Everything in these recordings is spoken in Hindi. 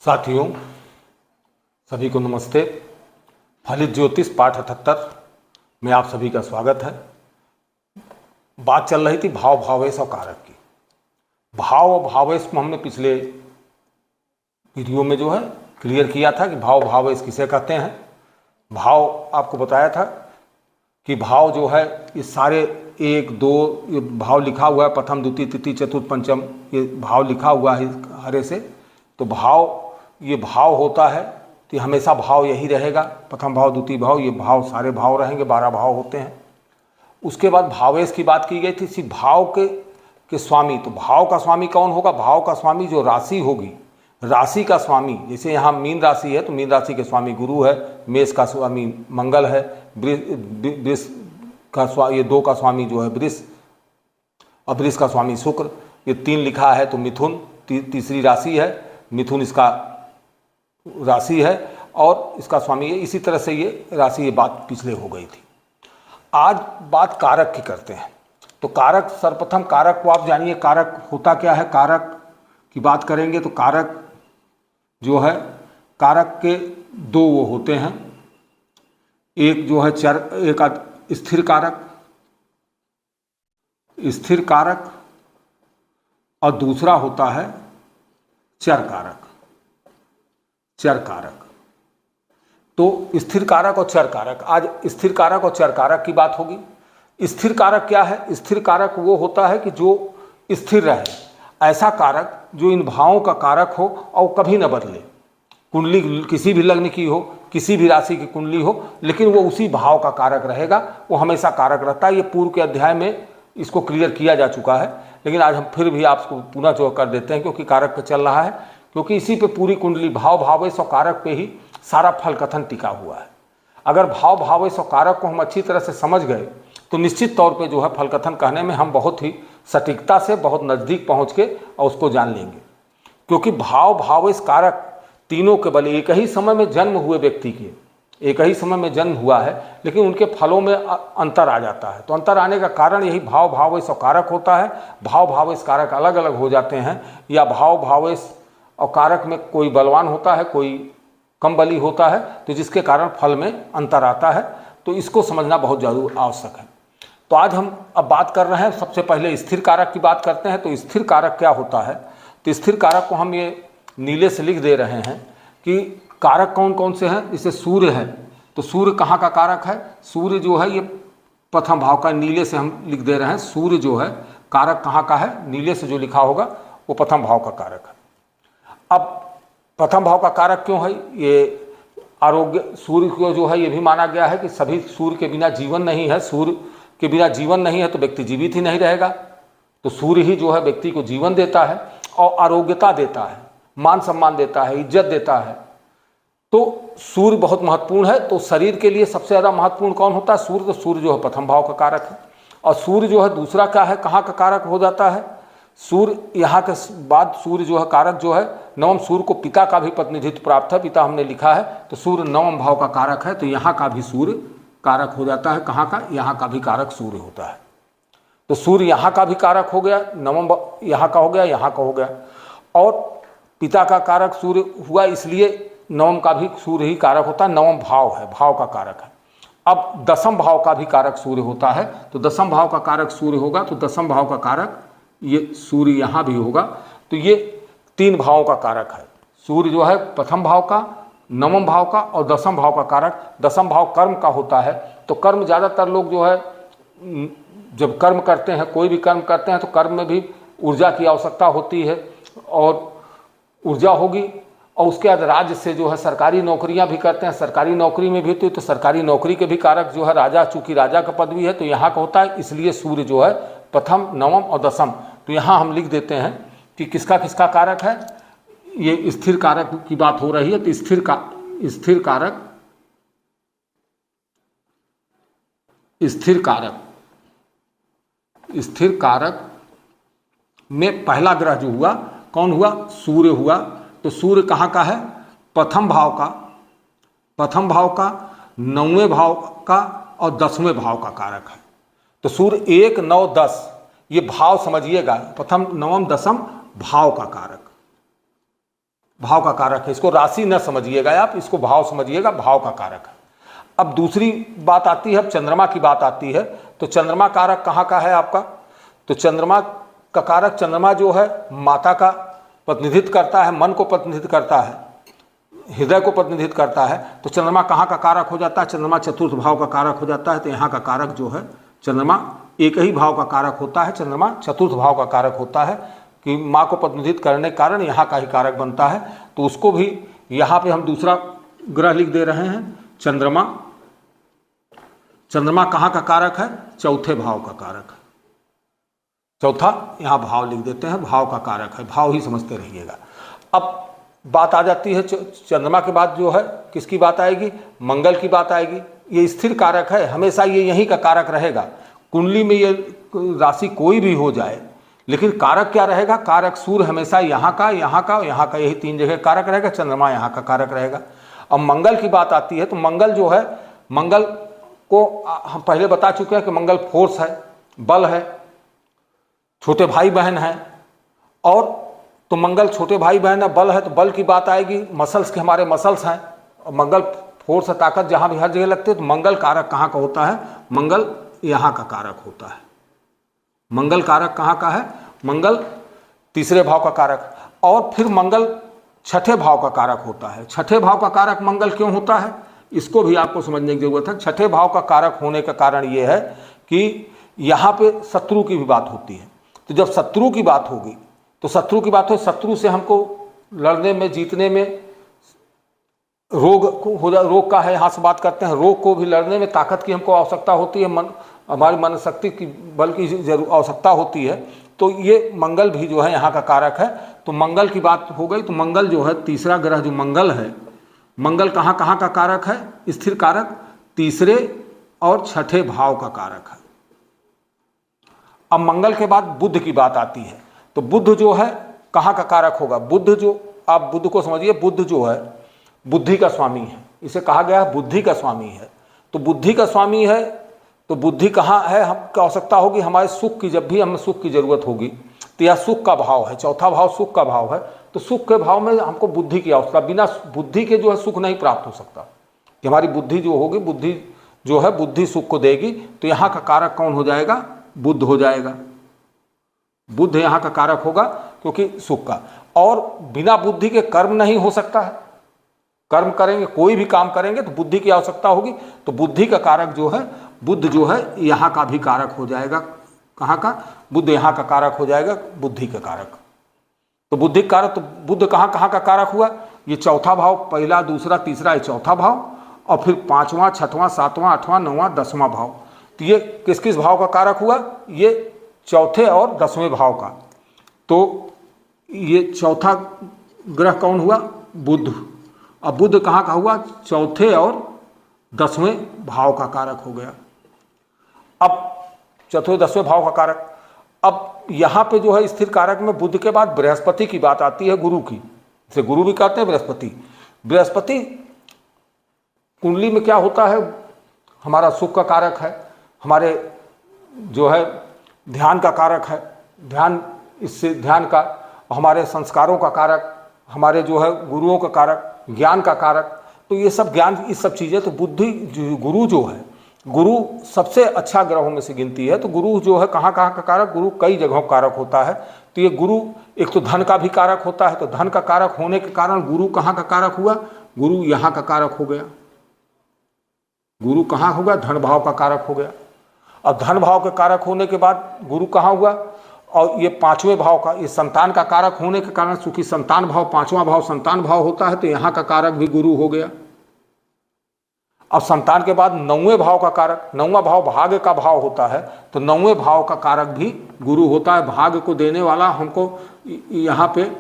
साथियों, सभी को नमस्ते। फलित ज्योतिष पाठ 78 में आप सभी का स्वागत है। बात चल रही थी भाव भावेश और कारक की। भाव और भावेश को हमने पिछले वीडियो में जो है क्लियर किया था कि भाव भावेश किसे कहते हैं। भाव आपको बताया था कि भाव जो है ये सारे 1 2 ये भाव लिखा हुआ है, प्रथम द्वितीय तृतीय चतुर्थ पंचम, ये भाव लिखा हुआ है हरे से। तो भाव, ये भाव होता है तो हमेशा भाव यही रहेगा, प्रथम भाव द्वितीय भाव, ये भाव सारे भाव रहेंगे, 12 भाव होते हैं। उसके बाद भावेश की बात की गई थी, इसी भाव के स्वामी। तो भाव का स्वामी कौन होगा? भाव का स्वामी जो राशि होगी, राशि का स्वामी। जैसे यहाँ मीन राशि है तो मीन राशि के स्वामी गुरु है, मेष का स्वामी मंगल है, वृष का ये 2 का स्वामी जो है वृष, और वृष का स्वामी शुक्र। ये 3 लिखा है तो मिथुन तीसरी राशि है, मिथुन इसका राशि है और इसका स्वामी है। इसी तरह से ये राशि, ये बात पिछले हो गई थी। आज बात कारक की करते हैं। तो कारक, सर्वप्रथम कारक को आप जानिए, कारक होता क्या है। कारक की बात करेंगे तो कारक जो है, कारक के 2 वो होते हैं। एक जो है एक स्थिर कारक, स्थिर कारक, और दूसरा होता है चर कारक, चर कारक। तो स्थिर कारक और चर कारक, आज स्थिर कारक और चर कारक की बात होगी। स्थिर कारक क्या है? स्थिर कारक वो होता है कि जो स्थिर रहे, ऐसा कारक जो इन भावों का कारक हो और कभी न बदले। कुंडली किसी भी लग्न की हो, किसी भी राशि की कुंडली हो, लेकिन वो उसी भाव का कारक रहेगा, वो हमेशा कारक रहता है। ये पूर्व के अध्याय में इसको क्लियर किया जा चुका है, लेकिन आज हम फिर भी आपको पुनः जो कर देते हैं, क्योंकि कारक पे चल रहा है, क्योंकि इसी पे पूरी कुंडली भाव भावेश और कारक पे ही सारा फल कथन टिका हुआ है। अगर भाव भावेश और कारक को हम अच्छी तरह से समझ गए तो निश्चित तौर पे जो है फल कथन कहने में हम बहुत ही सटीकता से बहुत नज़दीक पहुँच के और उसको जान लेंगे। क्योंकि भाव भावेश कारक तीनों के बल एक ही समय में जन्म हुए व्यक्ति के, एक ही समय में जन्म हुआ है, लेकिन उनके फलों में अंतर आ जाता है। तो अंतर आने का कारण यही भाव भावेश और कारक होता है। भाव भावेश कारक अलग अलग हो जाते हैं, या भाव भावेश और कारक में कोई बलवान होता है, कोई कम बली होता है, तो जिसके कारण फल में अंतर आता है। तो इसको समझना बहुत जरूर आवश्यक है। तो आज हम अब बात कर रहे हैं, सबसे पहले स्थिर कारक की बात करते हैं। तो स्थिर कारक क्या होता है? तो स्थिर कारक को हम ये नीले से लिख दे रहे हैं कि कारक कौन कौन से हैं। जैसे सूर्य है, तो सूर्य कहाँ का कारक है? सूर्य जो है ये प्रथम भाव का, नीले से हम लिख दे रहे हैं। सूर्य जो है कारक कहाँ का है? नीले से जो लिखा होगा वो प्रथम भाव का कारक है। अब प्रथम भाव का कारक क्यों है? ये आरोग्य, सूर्य को जो है ये भी माना गया है कि सभी सूर्य के बिना जीवन नहीं है। सूर्य के बिना जीवन नहीं है तो व्यक्ति जीवित ही नहीं रहेगा। तो सूर्य ही जो है व्यक्ति को जीवन देता है और आरोग्यता देता है, मान सम्मान देता है, इज्जत देता है। तो सूर्य बहुत महत्वपूर्ण है। तो शरीर के लिए सबसे ज़्यादा महत्वपूर्ण कौन होता है? सूर्य। तो सूर्य जो है प्रथम भाव का कारक है। और सूर्य जो है दूसरा क्या है, कहाँ का कारक हो जाता है? सूर्य, यहाँ के बाद सूर्य जो है कारक जो है नवम, सूर्य को पिता का भी प्रतिनिधित्व प्राप्त है, पिता हमने लिखा है। तो सूर्य नवम भाव का कारक है, तो यहाँ का भी सूर्य कारक हो जाता है। कहाँ का? यहाँ का भी कारक सूर्य होता है। तो सूर्य यहाँ का भी कारक हो गया, नवम यहाँ का हो गया, यहाँ का हो गया। और पिता का कारक सूर्य हुआ, इसलिए नवम का भी सूर्य ही कारक होता है। नवम भाव है, भाव का कारक है। अब दसम भाव का भी कारक सूर्य होता है। तो दसम भाव का कारक सूर्य होगा, तो दसम भाव का कारक ये सूर्य यहाँ भी होगा। तो ये 3 भावों का कारक है। सूर्य जो है प्रथम भाव का, नवम भाव का और दसम भाव का कारक। दसम भाव कर्म का होता है। तो कर्म, ज़्यादातर लोग जो है जब कर्म करते हैं, कोई भी कर्म करते हैं, तो कर्म में भी ऊर्जा की आवश्यकता होती है, और ऊर्जा होगी। और उसके बाद राज्य से जो है सरकारी नौकरियां भी करते हैं, सरकारी नौकरी में भी होती है। तो सरकारी नौकरी के भी कारक जो है राजा, चूंकि राजा का पदवी है तो यहाँ का होता है, इसलिए सूर्य जो है प्रथम, नवम और दसम। तो यहाँ हम लिख देते हैं कि किसका किसका कारक है। ये स्थिर कारक की बात हो रही है। तो स्थिर कारक स्थिर कारक में पहला ग्रह जो हुआ, कौन हुआ? सूर्य हुआ। तो सूर्य कहाँ का है? प्रथम भाव का, प्रथम भाव का, 9वें भाव का और 10वें भाव का कारक है। तो सूर्य 1 9 10 ये भाव समझिएगा, प्रथम नवम दसम भाव का कारक। भाव का कारक है। इसको राशि न समझिएगा आप, इसको भाव समझिएगा, भाव का कारक है। अब दूसरी बात आती है, अब चंद्रमा की बात आती है। तो चंद्रमा कारक कहाँ का है आपका? तो चंद्रमा का कारक, चंद्रमा जो है माता का प्रतिनिधित्व करता है, मन को प्रतिनिधित्व करता है, हृदय को प्रतिनिधित्व करता है। तो चंद्रमा कहाँ का कारक हो जाता है? चंद्रमा चतुर्थ भाव का कारक हो जाता है। तो यहाँ का कारक जो है चंद्रमा एक ही भाव का कारक होता है, चंद्रमा चतुर्थ भाव का कारक होता है कि माँ को प्रतिनिधित्व करने के कारण यहाँ का ही कारक बनता है। तो उसको भी यहाँ पे हम दूसरा ग्रह लिख दे रहे हैं, चंद्रमा। चंद्रमा कहाँ का कारक है? चौथे भाव का कारक है। चौथा यहाँ भाव लिख देते हैं, भाव का कारक है, भाव ही समझते रहिएगा। अब बात आ जाती है चंद्रमा के बाद जो है किसकी बात आएगी? मंगल की बात आएगी। ये स्थिर कारक है, हमेशा ये यहीं का कारक रहेगा। कुंडली में ये राशि कोई भी हो जाए, लेकिन कारक क्या रहेगा? कारक सूर्य हमेशा यहाँ का, यहाँ का, यहाँ का, यही तीन जगह कारक रहेगा। चंद्रमा यहाँ का कारक रहेगा। अब मंगल की बात आती है तो मंगल जो है, मंगल को हम पहले बता चुके हैं कि मंगल फोर्स है, बल है, छोटे भाई बहन है। और तो मंगल छोटे भाई बहन है, बल है, तो बल की बात आएगी। मसल्स के हमारे मसल्स हैं, और मंगल फोर्स है, ताकत जहाँ भी हर जगह लगती है। तो मंगल कारक कहाँ का होता है? मंगल यहाँ का कारक होता है। मंगल कारक कहाँ का है? मंगल तीसरे भाव का कारक। और फिर मंगल छठे भाव का कारक होता है। छठे भाव का कारक मंगल क्यों होता है? इसको भी आपको समझने की जरूरत है। छठे भाव का कारक होने का कारण ये है कि यहाँ पे शत्रु की भी बात होती है। तो जब शत्रु की बात होगी तो शत्रु की बात हो, शत्रु से हमको लड़ने में, जीतने में, रोग का है, यहाँ से बात करते हैं, रोग को भी लड़ने में ताकत की हमको आवश्यकता होती है, हमारी मन शक्ति की, बल की आवश्यकता होती है। तो ये मंगल भी जो है यहाँ का कारक है। तो मंगल की बात हो गई। तो मंगल जो है तीसरा ग्रह जो मंगल है, मंगल कहाँ कहाँ का कारक है? स्थिर कारक, तीसरे और छठे भाव का कारक है। अब मंगल के बाद बुध की बात आती है। तो बुध जो है कहाँ का कारक होगा? बुध जो, आप बुध को समझिए, बुध जो है बुद्धि का स्वामी है। इसे कहा गया है बुद्धि का स्वामी है। तो बुद्धि का स्वामी है, तो बुद्धि कहाँ है? हमको आवश्यकता होगी हमारे सुख की, जब भी हमें सुख की जरूरत होगी। तो यह सुख का भाव है, चौथा भाव सुख का भाव है। तो सुख के भाव में हमको बुद्धि की आवश्यकता, बिना बुद्धि के जो है सुख नहीं प्राप्त हो सकता। कि हमारी बुद्धि जो होगी, बुद्धि जो है बुद्धि सुख को देगी। तो यहाँ का कारक कौन हो जाएगा? बुध हो जाएगा। बुध यहाँ का कारक होगा, क्योंकि सुख का। और बिना बुद्धि के कर्म नहीं हो सकता है। कर्म करेंगे, कोई भी काम करेंगे तो बुद्धि की आवश्यकता होगी। तो बुद्धि का कारक जो है, बुध जो है यहाँ का भी कारक हो जाएगा। कहाँ का? बुध यहाँ का कारक हो जाएगा, बुद्धि का कारक। तो बुद्धि का कारक, तो बुध कहाँ कहाँ का कारक हुआ? ये चौथा भाव, पहला, दूसरा, तीसरा, ये चौथा भाव। और फिर पांचवां, छठवां, सातवां, आठवां, नौवां, 10वां भाव। तो ये किस किस भाव का कारक हुआ? ये चौथे और 10वें भाव का। तो ये चौथा ग्रह कौन हुआ? बुध। अब बुध कहाँ का हुआ? चौथे और 10वें भाव का कारक हो गया। अब चौथे 10वें भाव का कारक। अब यहाँ पे जो है स्थिर कारक में बुध के बाद बृहस्पति की बात आती है, गुरु की। इसे गुरु भी कहते हैं, बृहस्पति। बृहस्पति कुंडली में क्या होता है? हमारा सुख का कारक है, हमारे जो है ध्यान का कारक है, ध्यान, इससे ध्यान का, हमारे संस्कारों का कारक, हमारे जो है गुरुओं का कारक, ज्ञान का कारक। तो ये सब ज्ञान, इस सब चीज़ें। तो बुद्धि, गुरु जो है, गुरु सबसे अच्छा ग्रहों में से गिनती है। तो गुरु जो है कहाँ कहाँ का कारक? गुरु कई जगहों कारक होता है। तो ये गुरु एक तो धन का भी कारक होता है। तो धन का कारक होने के कारण गुरु कहाँ का कारक हुआ? गुरु यहाँ का कारक हो गया। गुरु कहाँ होगा? धन भाव का कारक हो गया। अब धन भाव के कारक होने के बाद गुरु कहाँ हुआ? और ये 5वें भाव का, ये संतान का कारक होने के कारण, चूंकि संतान भाव 5वां भाव संतान भाव होता है, तो यहाँ का कारक भी गुरु हो गया। अब संतान के बाद 9वें भाव का कारक, 9वां भाव भाग्य का भाव होता है। तो 9वें भाव का कारक भी गुरु होता है, भाग्य को देने वाला। हमको यहाँ पे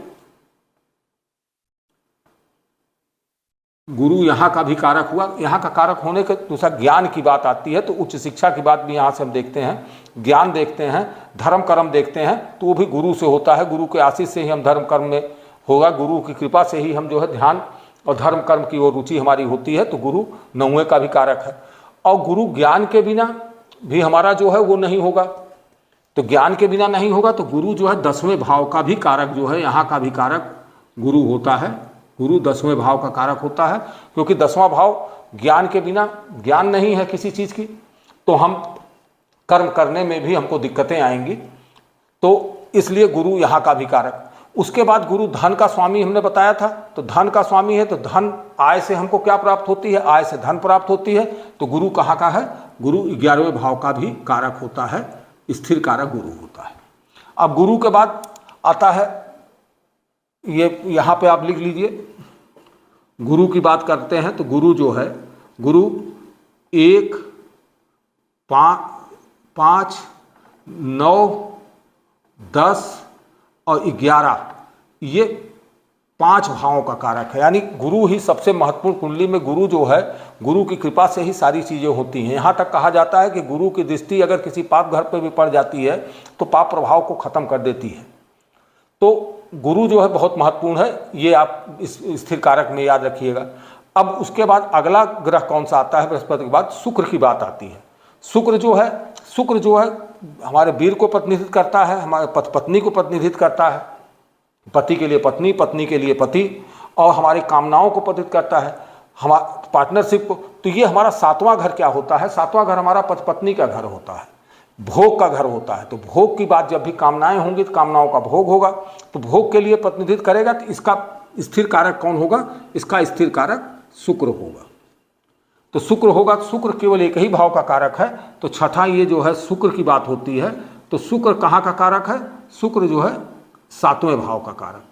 गुरु यहाँ का भी कारक हुआ। यहाँ का कारक होने के दूसरा ज्ञान की बात आती है। तो उच्च शिक्षा की बात भी यहाँ से हम देखते हैं, ज्ञान देखते हैं, धर्म कर्म देखते हैं। तो वो भी गुरु से होता है। गुरु के आशीष से ही हम धर्म कर्म में होगा, गुरु की कृपा से ही हम जो है ध्यान और धर्म कर्म की ओर रुचि हमारी होती है। तो गुरु 9वें का भी कारक है। और गुरु ज्ञान के बिना भी हमारा जो है वो नहीं होगा। तो ज्ञान के बिना नहीं होगा। तो गुरु जो है 10वें भाव का भी कारक जो है, यहाँ का भी कारक गुरु होता है। गुरु 10वें भाव का कारक होता है, क्योंकि 10वां भाव ज्ञान के बिना, ज्ञान नहीं है किसी चीज़ की, तो हम कर्म करने में भी हमको दिक्कतें आएंगी, तो इसलिए गुरु यहाँ का भी कारक। उसके बाद गुरु धन का स्वामी हमने बताया था, तो धन का स्वामी है, तो धन, आय से हमको क्या प्राप्त होती है, आय से धन प्राप्त होती है, तो गुरु कहाँ का है, गुरु 11वें भाव का भी कारक होता है, स्थिर कारक गुरु होता है। अब गुरु के बाद आता है, ये यहाँ पे आप लिख लीजिए, गुरु की बात करते हैं तो गुरु जो है, गुरु 1, 5, 9, 10 और 11, ये 5 भावों का कारक है। यानी गुरु ही सबसे महत्वपूर्ण, कुंडली में गुरु जो है, गुरु की कृपा से ही सारी चीज़ें होती हैं। यहाँ तक कहा जाता है कि गुरु की दृष्टि अगर किसी पाप घर पर भी पड़ जाती है तो पाप प्रभाव को खत्म कर देती है। तो गुरु जो है बहुत महत्वपूर्ण है, ये आप इस स्थिर कारक में याद रखिएगा। अब उसके बाद अगला ग्रह कौन सा आता है, बृहस्पति के बाद शुक्र की बात आती है। शुक्र जो है हमारे वीर को प्रतिनिधित्व करता है, हमारे पत्नी को प्रतिनिधित्व करता है, पति के लिए पत्नी, पत्नी के लिए पति, और हमारी कामनाओं को प्रतिनिधित्व करता है, हमारा पार्टनरशिप को। तो ये हमारा 7वां घर क्या होता है, 7वां घर हमारा पति पत्नी का घर होता है, भोग का घर होता है। तो भोग की बात, जब भी कामनाएं होंगी तो कामनाओं का भोग होगा, तो भोग के लिए प्रतिनिधित्व करेगा। तो इसका स्थिर कारक कौन होगा, इसका स्थिर कारक शुक्र होगा। तो शुक्र होगा, तो शुक्र केवल एक ही भाव का कारक है, तो छठा ये जो है शुक्र की बात होती है। तो शुक्र कहाँ का कारक है, शुक्र जो है 7वें भाव का कारक।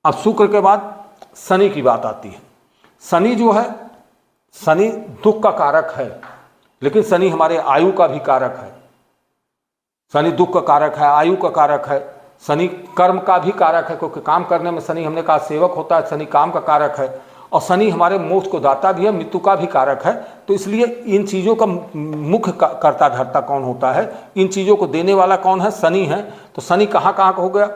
अब शुक्र के बाद शनि की बात आती है। शनि जो है, शनि दुख का कारक है, लेकिन शनि हमारे आयु का भी कारक है। शनि दुख का कारक है, आयु का कारक है, शनि कर्म का भी कारक है, क्योंकि काम करने में शनि हमने कहा सेवक होता है, शनि काम का कारक है, और शनि हमारे मोक्ष को दाता भी है, मृत्यु का भी कारक है। तो इसलिए इन चीज़ों का मुख्य कर्ता धर्ता कौन होता है, इन चीज़ों को देने वाला कौन है, शनि है। तो शनि कहाँ कहाँ का हो गया।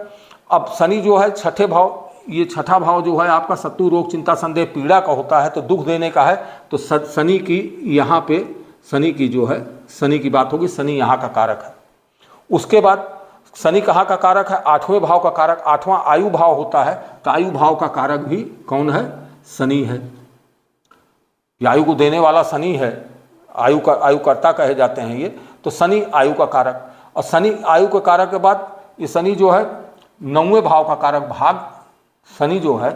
अब शनि जो है छठे भाव, ये छठा भाव जो है आपका शत्रु रोग चिंता संदेह पीड़ा का होता है, तो दुख देने का है। तो शनि की यहाँ पे, शनि की जो है, शनि की बात होगी, शनि यहाँ का कारक है। उसके बाद शनि कहाँ का कारक है, 8वें भाव का कारक, 8वां आयु भाव होता है। तो आयु भाव का कारक भी कौन है, शनि है। आयु को देने वाला शनि है, आयुकर्ता कहे जाते हैं ये। तो शनि आयु का कारक, और शनि आयु के कारक के बाद ये शनि जो है 9वें भाव का कारक भाग, शनि जो है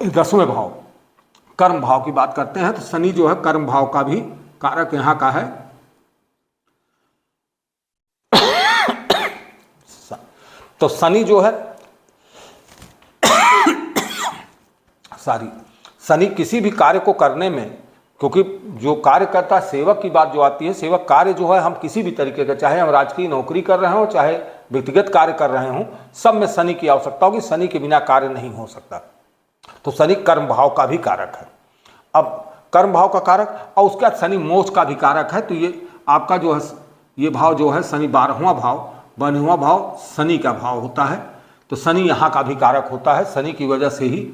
10वें भाव कर्म भाव की बात करते हैं। तो शनि जो है कर्म भाव का भी कारक यहाँ का है। तो शनि जो है शनि किसी भी कार्य को करने में, क्योंकि जो कार्य करता है, सेवक की बात जो आती है, सेवक कार्य जो है हम किसी भी तरीके का, चाहे हम राजकीय नौकरी कर रहे हों, चाहे व्यक्तिगत कार्य कर रहे हों, सब में शनि की आवश्यकता होगी। शनि के बिना कार्य नहीं हो सकता। तो शनि कर्म भाव का भी कारक है। अब कर्म भाव का कारक, और उसके बाद शनि मोक्ष का भी कारक है। तो ये आपका जो है, ये भाव जो है शनि 12वां भाव, 12वां भाव शनि का भाव होता है। तो शनि यहाँ का भी कारक होता है, शनि की वजह से ही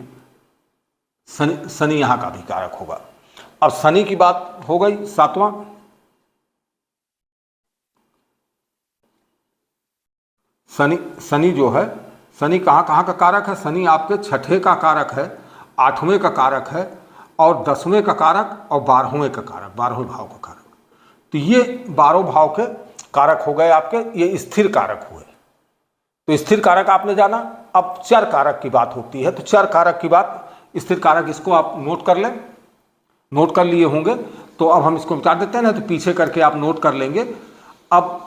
शनि यहाँ का भी कारक होगा। अब शनि की बात हो गई। 7वां शनि जो है, शनि कहाँ कहाँ का कारक है, शनि आपके छठे का कारक है, 8वें का कारक है, और 10वें का कारक, और 12वें का कारक, 12वें भाव का कारक। तो ये 12 भाव के कारक हो गए आपके, ये स्थिर कारक हुए। तो स्थिर कारक आपने जाना। अब चर कारक की बात होती है। तो चर कारक की बात, स्थिर कारक, इसको आप नोट कर लें, नोट कर लिए होंगे। तो अब हम इसको बता देते हैं ना, तो पीछे करके आप नोट कर लेंगे। अब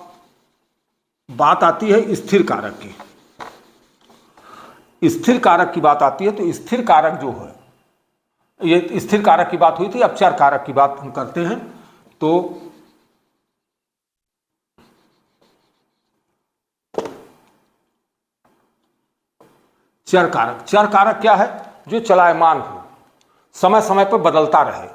बात आती है स्थिर कारक की। स्थिर कारक की बात आती है। तो स्थिर कारक जो है, ये स्थिर कारक की बात हुई थी। अब चर कारक की बात हम करते हैं। तो चर कारक, चर कारक क्या है, जो चलायमान हो, समय समय पर बदलता रहे।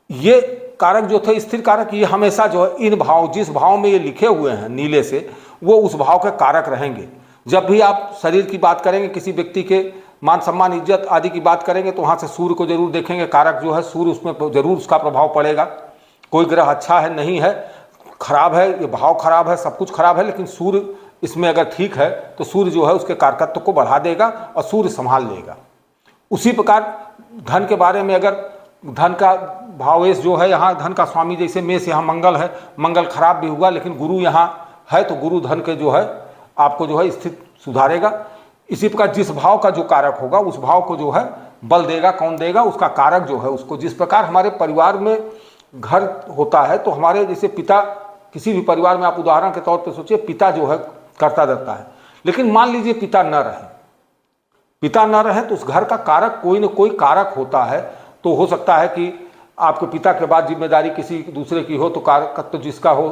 ये कारक जो थे स्थिर कारक, ये हमेशा जो है इन भाव, जिस भाव में ये लिखे हुए हैं नीले से, वो उस भाव के कारक रहेंगे। जब भी आप शरीर की बात करेंगे, किसी व्यक्ति के मान सम्मान इज्जत आदि की बात करेंगे, तो वहाँ से सूर्य को जरूर देखेंगे। कारक जो है सूर्य, उसमें जरूर उसका प्रभाव पड़ेगा। कोई ग्रह अच्छा है नहीं है, खराब है, ये भाव खराब है, सब कुछ खराब है, लेकिन सूर्य इसमें अगर ठीक है तो सूर्य जो है उसके कारकत्व को बढ़ा देगा और सूर्य संभाल लेगा। उसी प्रकार धन के बारे में, अगर धन का भावेश जो है, यहाँ धन का स्वामी जैसे मेष, यहाँ मंगल है, मंगल खराब भी हुआ लेकिन गुरु यहाँ है तो गुरु धन के जो है आपको जो है स्थिति सुधारेगा। इसी प्रकार जिस भाव का जो कारक होगा उस भाव को जो है बल देगा। कौन देगा? उसका कारक जो है उसको। जिस प्रकार हमारे परिवार में घर होता है तो हमारे जैसे पिता, किसी भी परिवार में आप उदाहरण के तौर पर सोचिए, पिता जो है करता रहता है, लेकिन मान लीजिए पिता न रहे, पिता न रहे तो उस घर का कारक कोई न कोई कारक होता है। तो हो सकता है कि आपके पिता के बाद जिम्मेदारी किसी दूसरे की हो, तो कारक तो जिसका हो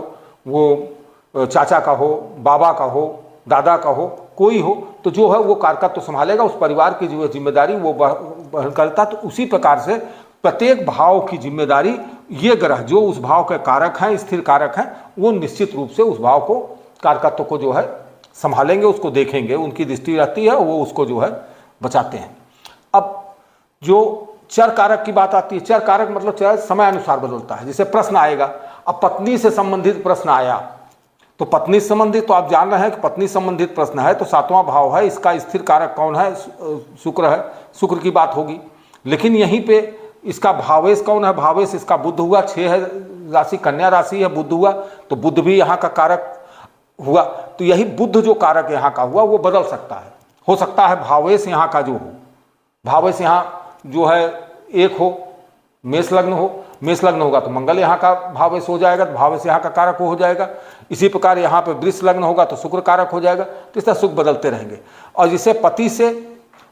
वो चाचा का हो, बाबा का हो, दादा का हो, कोई हो, तो जो है वो कारकत्व तो संभालेगा, उस परिवार की जो है जिम्मेदारी वो वहन करता। तो उसी प्रकार से प्रत्येक भाव की जिम्मेदारी ये ग्रह जो उस भाव के कारक हैं, स्थिर कारक हैं, वो निश्चित रूप से उस भाव को, कारकत्व को जो है संभालेंगे, उसको देखेंगे, उनकी दृष्टि रहती है, वो उसको जो है बचाते हैं। अब जो चर कारक की बात आती है, चर कारक मतलब चर समय अनुसार बदलता है। जैसे प्रश्न आएगा, अब पत्नी से संबंधित प्रश्न आया तो पत्नी से संबंधित, तो आप जान रहे हैं कि पत्नी संबंधित प्रश्न है तो 7वां भाव है, इसका स्थिर कारक कौन है? शुक्र है, शुक्र की बात होगी। लेकिन यहीं पे इसका भावेश कौन है? भावेश इसका बुध हुआ, 6 है राशि, कन्या राशि है, बुध हुआ, तो बुध भी यहाँ का कारक हुआ। तो यही बुध जो कारक यहाँ का हुआ वो बदल सकता है। हो सकता है भावेश यहाँ का जो हो, भावेश यहाँ जो है 1 हो, मेष लग्न हो, मेष लग्न होगा तो मंगल यहाँ का भावेश हो जाएगा, तो भावेश यहाँ का कारक हो जाएगा। इसी प्रकार यहाँ पे वृष लग्न होगा तो शुक्र कारक हो जाएगा। तो इस तरह सुख बदलते रहेंगे। और जिसे पति से,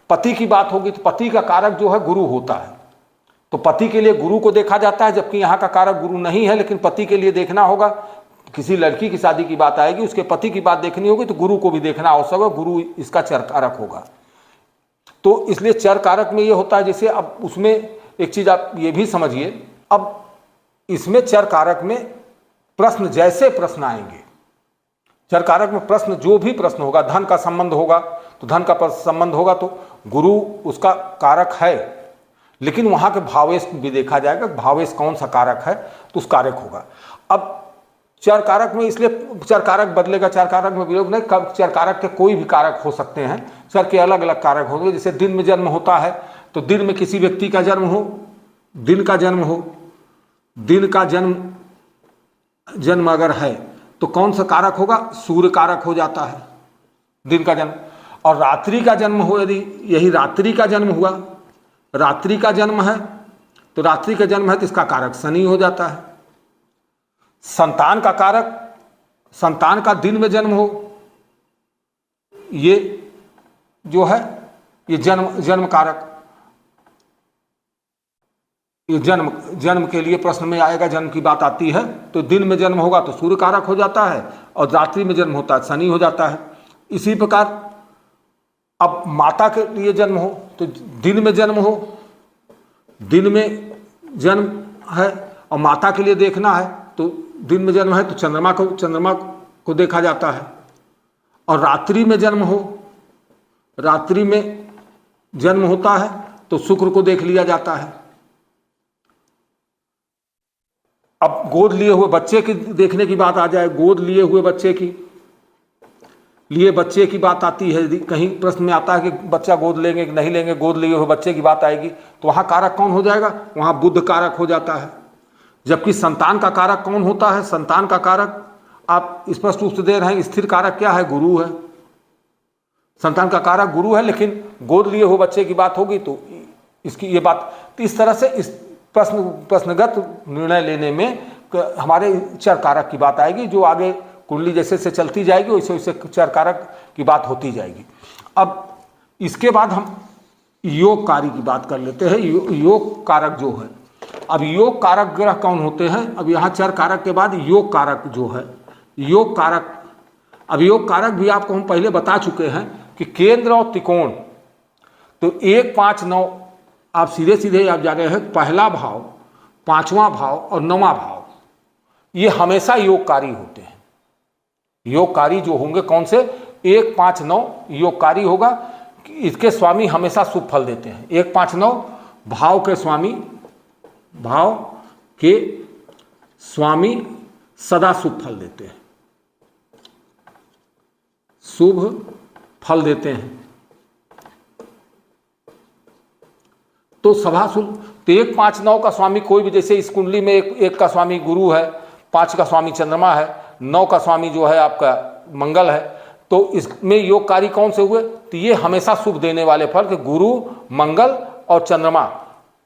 पति की बात होगी तो पति का कारक जो है गुरु होता है, तो पति के लिए गुरु को देखा जाता है, जबकि यहाँ का कारक गुरु नहीं है, लेकिन पति के लिए देखना होगा। किसी लड़की की शादी की बात आएगी, उसके पति की बात देखनी होगी तो गुरु को भी देखना आवश्यक है, गुरु इसका चर कारक होगा। तो इसलिए चर कारक में ये होता है, जैसे अब उसमें एक चीज आप ये भी समझिए, अब इसमें चर कारक में प्रश्न, जैसे प्रश्न आएंगे, चर कारक में प्रश्न, जो भी प्रश्न होगा, धन का संबंध होगा तो धन का संबंध होगा तो गुरु उसका कारक है, लेकिन वहां के भावेश भी देखा जाएगा, भावेश कौन सा कारक है तो उस कारक होगा। अब चर कारक में इसलिए चर कारक बदलेगा, चर कारक में वियोग नहीं, चर कारक के कोई भी कारक हो सकते हैं, चर के अलग अलग कारक होंगे। जैसे दिन में जन्म होता है तो दिन में किसी व्यक्ति का जन्म हो, दिन का जन्म हो, दिन का जन्म अगर है तो कौन सा कारक होगा? सूर्य कारक हो जाता है दिन का जन्म। और रात्रि का जन्म हो, यदि यही रात्रि का जन्म हुआ, रात्रि का जन्म है तो रात्रि का जन्म है तो इसका कारक शनि हो जाता है। संतान का कारक, संतान का दिन में जन्म हो, ये जो है ये जन्म कारक, ये जन्म के लिए प्रश्न में आएगा, जन्म की बात आती है तो दिन में जन्म होगा तो सूर्य कारक हो जाता है, और रात्रि में जन्म होता है शनि हो जाता है। इसी प्रकार अब माता के लिए जन्म हो तो दिन में जन्म हो, दिन में जन्म है और माता के लिए देखना है तो दिन में जन्म है तो चंद्रमा को देखा जाता है। और रात्रि में जन्म हो, रात्रि में जन्म होता है तो शुक्र को देख लिया जाता है। अब गोद लिए हुए बच्चे की देखने की बात आ जाए, गोद लिए हुए बच्चे की बात आती है, कहीं प्रश्न में आता है कि बच्चा गोद लेंगे कि नहीं लेंगे, गोद लिए हुए बच्चे की बात आएगी तो वहाँ कारक कौन हो जाएगा? वहाँ बुध कारक हो जाता है। जबकि संतान का कारक कौन होता है? संतान का कारक आप स्पष्ट रूप से दे रहे हैं, स्थिर कारक क्या है? गुरु है। संतान का कारक गुरु है, लेकिन गोद लिए हुए बच्चे की बात होगी तो इसकी ये बात, तो इस तरह से इस प्रश्नगत निर्णय लेने में हमारे चर कारक की बात आएगी, जो आगे कुंडली जैसे से चलती जाएगी वैसे वैसे चर कारक की बात होती जाएगी। अब इसके बाद हम योग कारी की बात कर लेते हैं। योग कारक जो है, अब योग कारक ग्रह कौन होते हैं? अब यहाँ चर कारक के बाद योग कारक जो है, योग कारक, अब योग कारक भी आपको हम पहले बता चुके हैं कि केंद्र और त्रिकोण, तो 1, 5, 9 आप सीधे सीधे आप जा रहे हैं, पहला भाव, 5वां भाव और 9वां भाव ये हमेशा योगकारी होते हैं। योगकारी जो होंगे कौन से? 1, 5, 9 योगकारी होगा, इसके स्वामी हमेशा शुभ फल देते हैं। 1, 5, 9 भाव के स्वामी सदा शुभ फल देते हैं। शुभ फल देते हैं। तो सभाशुल, तो 1, 5, 9 का स्वामी कोई भी, जैसे इस कुंडली में एक का स्वामी गुरु है, 5 का स्वामी चंद्रमा है, 9 का स्वामी जो है आपका मंगल है, तो इसमें योगकारी कौन से हुए? तो ये हमेशा शुभ देने वाले फल कि गुरु मंगल और चंद्रमा,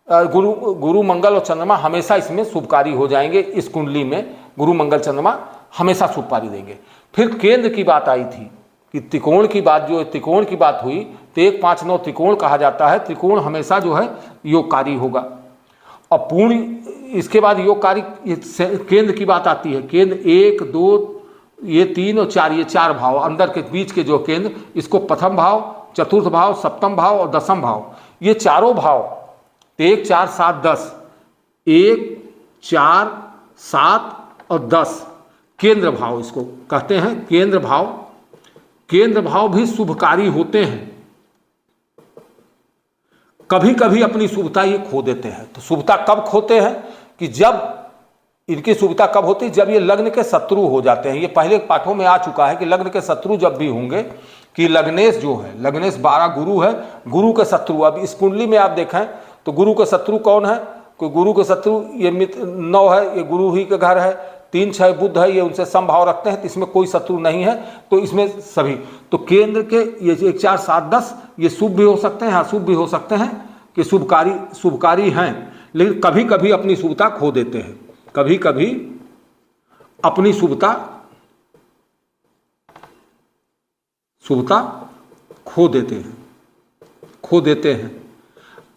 गुरु मंगल और चंद्रमा हमेशा इसमें शुभकारी हो जाएंगे। इस कुंडली में गुरु मंगल चंद्रमा हमेशा शुभकारी देंगे। फिर केंद्र की बात आई थी कि त्रिकोण की बात, जो त्रिकोण की बात हुई, तो 1, 5, 9 त्रिकोण कहा जाता है। त्रिकोण हमेशा जो है योगकारी होगा। और पूर्ण, इसके बाद योगकारी केंद्र की बात आती है। केंद्र 1, 2, ये 3 और 4, ये 4 भाव अंदर के बीच के जो केंद्र, इसको प्रथम भाव, चतुर्थ भाव, सप्तम भाव और दसम भाव, ये चारों भाव 1, 4, 7, 10, 1, 4, 7 और 10 केंद्र भाव इसको कहते हैं केंद्र भाव। केंद्र भाव भी शुभकारी होते हैं। कभी कभी अपनी शुभता ये खो देते हैं। तो शुभता कब खोते हैं? कि जब इनकी शुभता कब होती है? जब ये लग्न के शत्रु हो जाते हैं। ये पहले पाठों में आ चुका है कि लग्न के शत्रु जब भी होंगे, कि लग्नेश जो है, लग्नेश 12 गुरु है, गुरु के शत्रु। अब इस कुंडली में आप देखें तो गुरु के शत्रु कौन है? कोई गुरु के शत्रु ये मित्र 9 है, ये गुरु ही का घर है। 3, 6 बुध है, ये उनसे समभाव रखते हैं, तो इसमें कोई शत्रु नहीं है। तो इसमें सभी, तो केंद्र के ये 1, 4, 7, 10 ये शुभ भी हो सकते हैं, अशुभ भी हो सकते हैं, कि शुभकारी हैं, लेकिन कभी कभी अपनी शुभता खो देते हैं। कभी कभी अपनी शुभता खो देते हैं।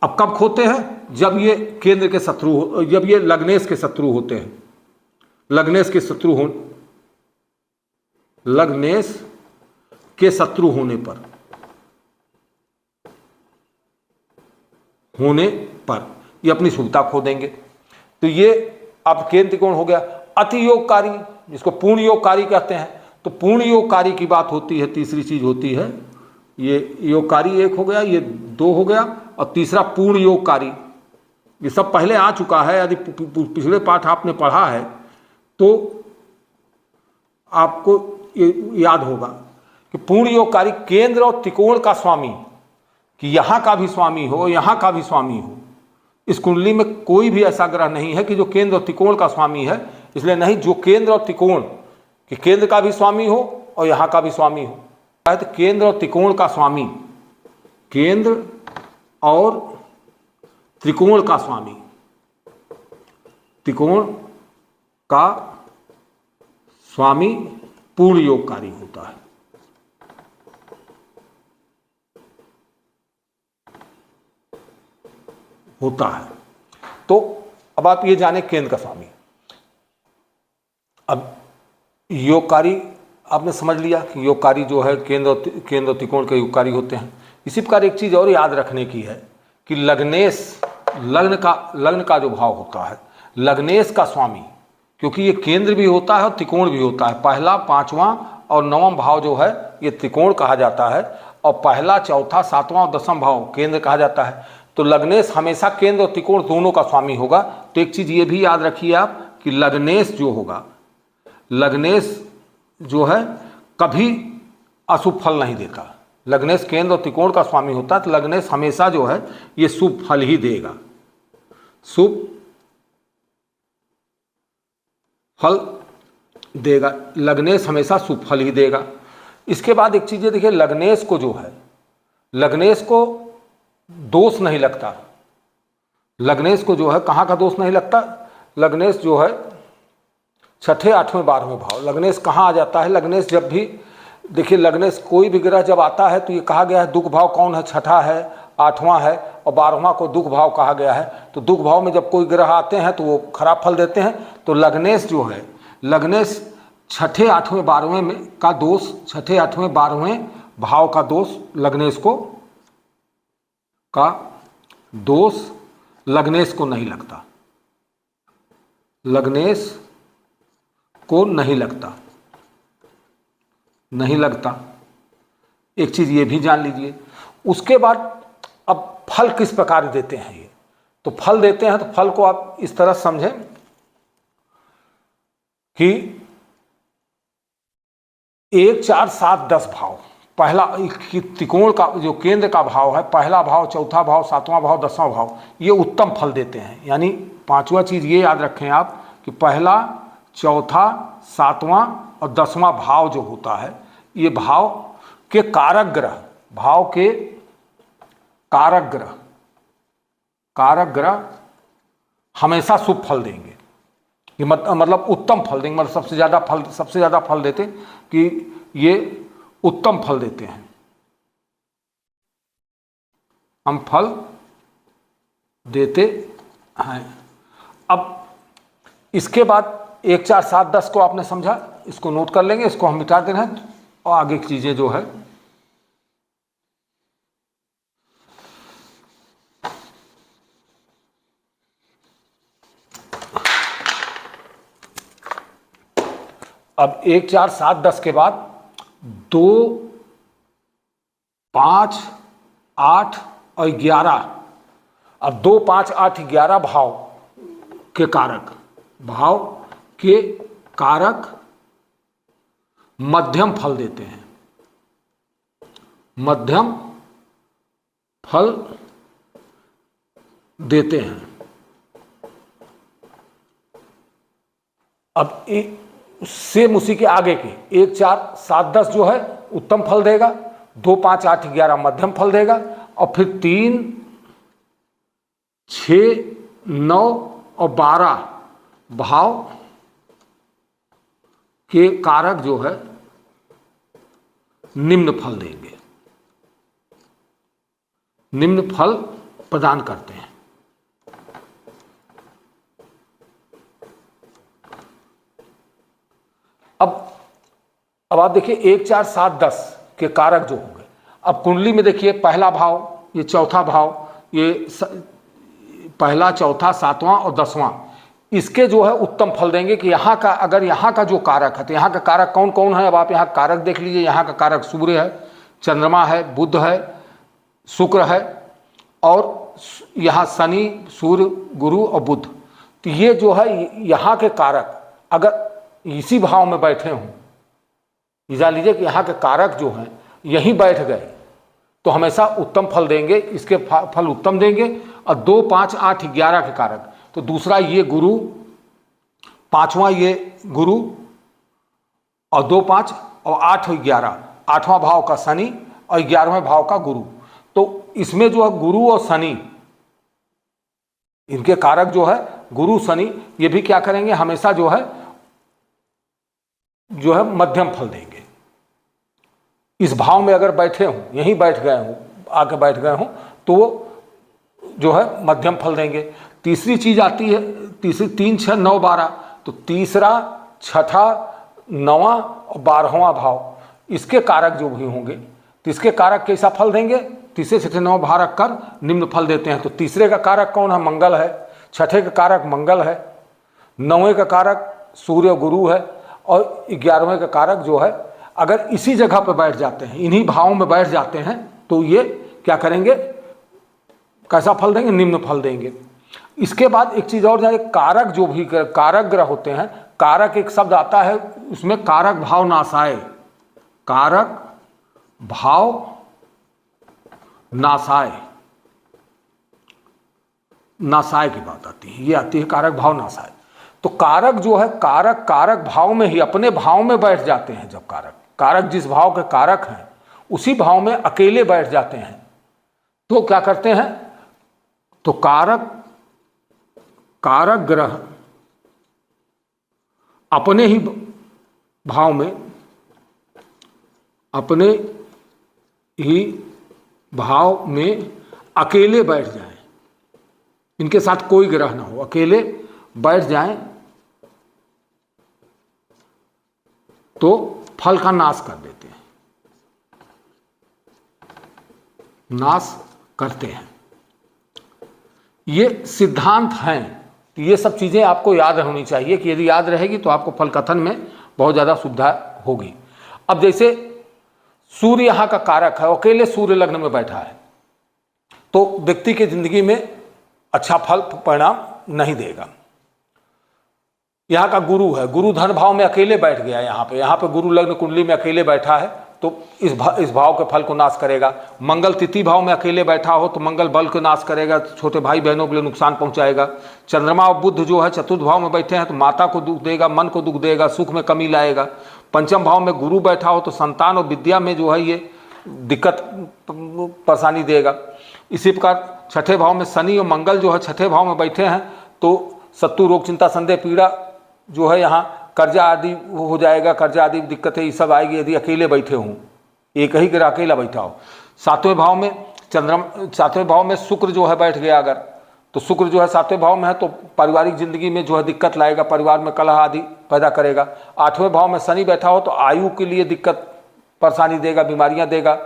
अब कब खोते हैं? जब ये केंद्र के शत्रु, जब ये लग्नेश के शत्रु होते हैं। लग्नेश के शत्रु होने पर ये अपनी शुभता खो देंगे। तो ये अब केंद्र त्रिकोण हो गया। अति योगकारी, जिसको पूर्ण योगकारी कहते हैं। तो पूर्ण योगकारी की बात होती है, तीसरी चीज होती है, ये योगकारी 1 हो गया, ये 2 हो गया, और तीसरा पूर्ण योगकारी। ये सब पहले आ चुका है, यदि पिछले पाठ आपने पढ़ा है तो आपको ये याद होगा कि पूर्ण योगकारी केंद्र और त्रिकोण का स्वामी, कि यहाँ का भी स्वामी हो, यहाँ का भी स्वामी हो। इस कुंडली में कोई भी ऐसा ग्रह नहीं है कि जो केंद्र और त्रिकोण का स्वामी है। इसलिए नहीं, जो केंद्र और त्रिकोण, कि केंद्र का भी स्वामी हो और यहाँ का भी स्वामी हो। तो केंद्र और त्रिकोण का स्वामी, केंद्र और त्रिकोण का स्वामी, त्रिकोण का स्वामी पूर्ण योगकारी होता है। तो अब आप ये जाने केंद्र का स्वामी। अब योगकारी आपने समझ लिया कि योगकारी जो है केंद्र त्रिकोण के योगकारी होते हैं। इसी प्रकार एक चीज और याद रखने की है कि लग्नेश, लग्न का जो भाव होता है, लग्नेश का स्वामी, क्योंकि ये केंद्र भी होता है और त्रिकोण भी होता है। पहला, 5वां और 9वां भाव जो है ये त्रिकोण कहा जाता है, और पहला, चौथा, 7वां और 10वां भाव केंद्र कहा जाता है। तो लग्नेश हमेशा केंद्र और त्रिकोण दोनों का स्वामी होगा। तो एक चीज ये भी याद रखिए आप कि लग्नेश जो होगा, लग्नेश जो है कभी अशुभ फल नहीं देता। लग्नेश केंद्र और त्रिकोण का स्वामी होता है, तो लग्नेश हमेशा जो है ये शुभ फल ही देगा, शुभ फल देगा। लग्नेश हमेशा शुभ फल ही देगा। इसके बाद एक चीज ये देखिए, लग्नेश को जो है, लग्नेश को दोष नहीं लगता। लग्नेश को जो है कहाँ का दोष नहीं लगता? लग्नेश जो है 6ठे, 8वें, 12वें भाव। लग्नेश कहाँ आ जाता है? लग्नेश जब भी देखिए, लग्नेश कोई भी ग्रह जब आता है तो ये कहा गया है दुख भाव कौन है? 6ठा है, 8वां है और 12वां को दुख भाव कहा गया है। तो दुख भाव में जब कोई ग्रह आते हैं तो वो खराब फल देते हैं। तो लग्नेश जो है, लग्नेश 6ठे, 8वें, 12वें में का दोष, 6ठे, 8वें, 12वें भाव का दोष लग्नेश को लग्नेश को नहीं लगता। लग्नेश को नहीं लगता। एक चीज ये भी जान लीजिए। उसके बाद अब फल किस प्रकार देते हैं ये? तो फल देते हैं तो फल को आप इस तरह समझें कि 1 4 7 10 भाव, पहला त्रिकोण का जो केंद्र का भाव है, पहला भाव, चौथा भाव, सातवां भाव, 10वां भाव, ये उत्तम फल देते हैं। यानी पांचवा चीज ये याद रखें आप कि पहला, चौथा, सातवां और 10वां भाव जो होता है, ये भाव के कारक ग्रह, भाव के कारक ग्रह हमेशा शुभ फल देंगे। ये मतलब उत्तम फल देंगे, मतलब सबसे ज़्यादा फल देते कि ये उत्तम फल देते हैं, हम फल देते हैं। अब इसके बाद 1 4 7 10 को आपने समझा, इसको नोट कर लेंगे, इसको हम मिटा दे रहे हैं और आगे की चीजें जो है अब 1 4 7 10 के बाद 2 5 8 और 11, अब 2 5 8 11 भाव के कारक मध्यम फल देते हैं, मध्यम फल देते हैं। अब सेम उसी के आगे के 1 4 7 10 जो है उत्तम फल देगा, 2 5 8 11 मध्यम फल देगा, और फिर 3 6 9 और 12 भाव के कारक जो है निम्न फल देंगे, निम्न फल प्रदान करते हैं। अब आप देखिए 1 4 7 10 के कारक जो होंगे, अब कुंडली में देखिए पहला भाव, ये चौथा भाव, ये पहला, चौथा, सातवां और 10वां, इसके जो है उत्तम फल देंगे कि यहाँ का, अगर यहाँ का जो कारक है, तो यहाँ का कारक कौन कौन है, अब आप यहाँ कारक देख लीजिए। यहाँ का कारक सूर्य है, चंद्रमा है, बुध है, शुक्र है, और यहाँ शनि, सूर्य, गुरु और बुध। तो ये जो है यहाँ के कारक अगर इसी भाव में बैठे हों, ये जान लीजिए कि यहाँ के कारक जो हैं यहीं बैठ गए तो हमेशा उत्तम फल देंगे, इसके फल उत्तम देंगे। और 2 5 8 11 के कारक, तो दूसरा ये गुरु, पांचवा ये गुरु, और 2 5 और 8 और 11, 8वां भाव का शनि और 11वें भाव का गुरु। तो इसमें जो है गुरु और शनि, इनके कारक जो है गुरु शनि, ये भी क्या करेंगे, हमेशा जो है मध्यम फल देंगे। इस भाव में अगर बैठे हों, यहीं बैठ गए हों, आके बैठ गए हों, तो वो जो है मध्यम फल देंगे। तीसरी चीज आती है, तीसरी 3 6 9 12, तो तीसरा, छठा, 9वां और 12वां भाव, इसके कारक जो भी होंगे, तो इसके कारक कैसा फल देंगे, तीसरे छठे 9 भाव रख कर निम्न फल देते हैं। तो तीसरे का कारक कौन है, मंगल है, छठे का कारक मंगल है, 9वें का कारक सूर्य गुरु है, और 11वें का कारक जो है, अगर इसी जगह पर बैठ जाते हैं, इन्हीं भावों में बैठ जाते हैं, तो ये क्या करेंगे, कैसा फल देंगे, निम्न फल देंगे। इसके बाद एक चीज और जाए, कारक जो भी कारक ग्रह होते हैं, कारक एक शब्द आता है उसमें, कारक भाव नासाय, कारक भाव नासाय, नासाय की बात आती है, ये आती है कारक भाव नासाय। तो कारक जो है, कारक भाव में ही अपने भाव में बैठ जाते हैं। जब कारक जिस भाव के कारक हैं उसी भाव में अकेले बैठ जाते हैं, तो क्या करते हैं, तो कारक ग्रह अपने ही भाव में, अपने ही भाव में अकेले बैठ जाएं, इनके साथ कोई ग्रह ना हो, अकेले बैठ जाएं, तो फल का नाश कर देते हैं, नाश करते हैं। ये सिद्धांत हैं, तो ये सब चीजें आपको याद होनी चाहिए कि यदि याद रहेगी तो आपको फल कथन में बहुत ज्यादा सुविधा होगी। अब जैसे सूर्य यहां का कारक है, अकेले सूर्य लग्न में बैठा है, तो व्यक्ति की जिंदगी में अच्छा फल परिणाम नहीं देगा। यहाँ का गुरु है, गुरु धन भाव में अकेले बैठ गया यहाँ पे गुरु लग्न कुंडली में अकेले बैठा है तो इस भाव के फल को नाश करेगा। मंगल तिथि भाव में अकेले बैठा हो तो मंगल बल को नाश करेगा, छोटे भाई बहनों के लिए नुकसान पहुंचाएगा। चंद्रमा और बुध जो है चतुर्थ भाव में बैठे हैं तो माता को दुख देगा, मन को दुख देगा, सुख में कमी लाएगा। पंचम भाव में गुरु बैठा हो तो संतान और विद्या में जो है ये दिक्कत परेशानी देगा। इसी प्रकार छठे भाव में शनि और मंगल जो है छठे भाव में बैठे हैं तो शत्रु रोग चिंता संदेह पीड़ा जो है यहाँ कर्जा आदि हो जाएगा, कर्जा आदि दिक्कतें ये सब आएगी यदि अकेले बैठे हों, एक ही ग्रह अकेला बैठा हो। सातवें भाव में शुक्र जो है बैठ गया अगर, तो शुक्र जो है सातवें भाव में है तो पारिवारिक जिंदगी में जो है दिक्कत लाएगा, परिवार में कलह आदि पैदा करेगा। आठवें भाव में शनि बैठा हो तो आयु के लिए दिक्कत परेशानी देगा, बीमारियां देगा।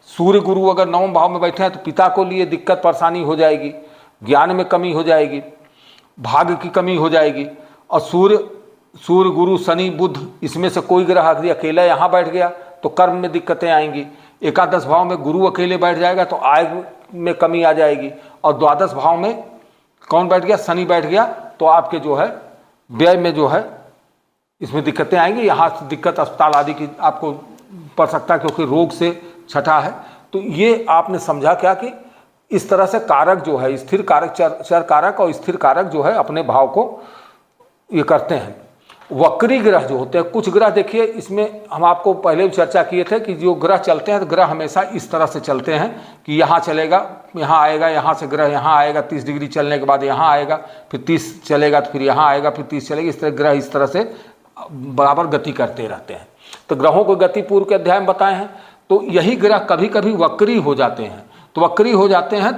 सूर्य गुरु अगर नवम भाव में बैठे हैं तो पिता को लिए दिक्कत परेशानी हो जाएगी, ज्ञान में कमी हो जाएगी, भाग्य की कमी हो जाएगी। और सूर्य गुरु शनि बुध इसमें से कोई ग्रह यदि अकेला यहाँ बैठ गया तो कर्म में दिक्कतें आएंगी। एकादश भाव में गुरु अकेले बैठ जाएगा तो आय में कमी आ जाएगी। और द्वादश भाव में कौन बैठ गया? शनि बैठ गया तो आपके जो है व्यय में जो है इसमें दिक्कतें आएंगी। यहाँ से दिक्कत अस्पताल आदि की आपको पड़ सकता है क्योंकि रोग से छठा है। तो ये आपने समझा क्या कि इस तरह से कारक जो है स्थिर कारक, चर कारक और स्थिर कारक जो है अपने भाव को ये करते हैं। वक्री ग्रह जो होते हैं, कुछ ग्रह देखिए इसमें हम आपको पहले भी चर्चा किए थे कि जो ग्रह चलते हैं तो ग्रह हमेशा इस तरह से चलते हैं कि यहाँ चलेगा, यहाँ आएगा, यहाँ से ग्रह यहाँ आएगा, 30 डिग्री चलने के बाद यहाँ आएगा, फिर 30 चलेगा तो फिर यहाँ आएगा, फिर 30 चलेगा। इस तरह ग्रह इस तरह से बराबर गति करते रहते हैं। तो ग्रहों को गति पूर्व के अध्याय में बताए हैं। तो यही ग्रह कभी कभी वक्री हो जाते हैं। तो वक्री हो जाते हैं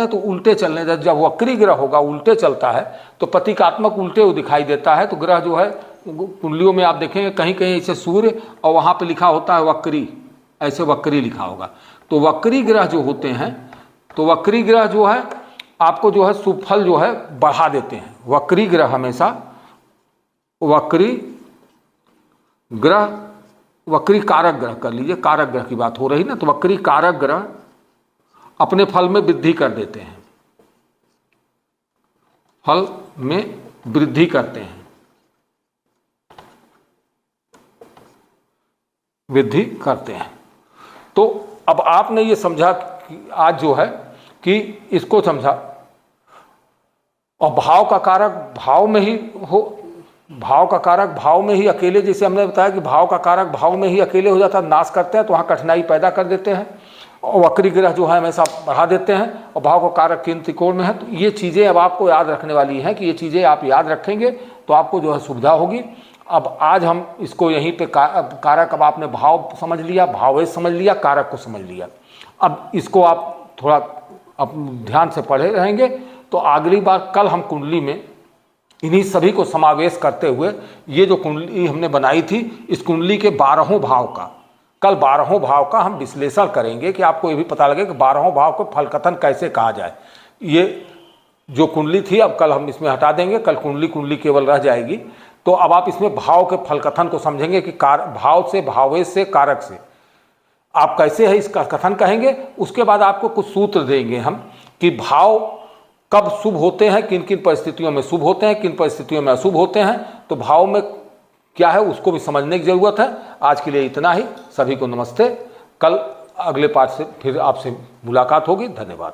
तो उल्टे चलने, जब वक्री ग्रह होगा उल्टे चलता है तो प्रतीकात्मक उल्टे वो दिखाई देता है। तो ग्रह जो है कुंडलियों में आप देखेंगे कहीं कहीं ऐसे सूर्य और वहाँ पे लिखा होता है वक्री, ऐसे वक्री लिखा होगा। तो वक्री ग्रह जो होते हैं, तो वक्री ग्रह जो है आपको जो है शुभ फल जो है बढ़ा देते हैं। वक्री ग्रह हमेशा, वक्री ग्रह, वक्री कारक ग्रह कर लीजिए, कारक ग्रह की बात हो रही ना, तो वक्री कारक ग्रह अपने फल में वृद्धि कर देते हैं, फल में वृद्धि करते हैं, वृद्धि करते हैं। तो अब आपने ये समझा कि आज जो है कि इसको समझा, और भाव का कारक भाव में ही हो, भाव का कारक भाव में ही अकेले, जैसे हमने बताया कि भाव का कारक भाव में ही अकेले हो जाता है, नाश करते हैं तो वहाँ कठिनाई पैदा कर देते हैं। और वक्री ग्रह जो है हमेशा बढ़ा देते हैं और भाव का कारक केंद्र त्रिकोण में है। तो ये चीज़ें अब आपको याद रखने वाली हैं कि ये चीज़ें आप याद रखेंगे तो आपको जो है सुविधा होगी। अब आज हम इसको यहीं पे कारक, अब आपने भाव समझ लिया, भावेश समझ लिया, कारक को समझ लिया। अब इसको आप थोड़ा ध्यान से पढ़े रहेंगे तो अगली बार कल हम कुंडली में इन्हीं सभी को समावेश करते हुए ये जो कुंडली हमने बनाई थी, इस कुंडली के 12 भाव का, कल 12 भाव का हम विश्लेषण करेंगे कि आपको ये भी पता लगे कि 12 भाव को फलकथन कैसे कहा जाए। ये जो कुंडली थी अब कल हम इसमें हटा देंगे, कल कुंडली केवल रह जाएगी। तो अब आप इसमें भाव के फलकथन को समझेंगे कि भाव से, भावेश से, कारक से आप कैसे है इसका कथन कहेंगे। उसके बाद आपको कुछ सूत्र देंगे हम कि भाव कब शुभ होते हैं, किन किन परिस्थितियों में शुभ होते हैं, किन परिस्थितियों में अशुभ होते हैं। तो भाव में क्या है उसको भी समझने की जरूरत है। आज के लिए इतना ही। सभी को नमस्ते। कल अगले पाठ से फिर आपसे मुलाकात होगी। धन्यवाद।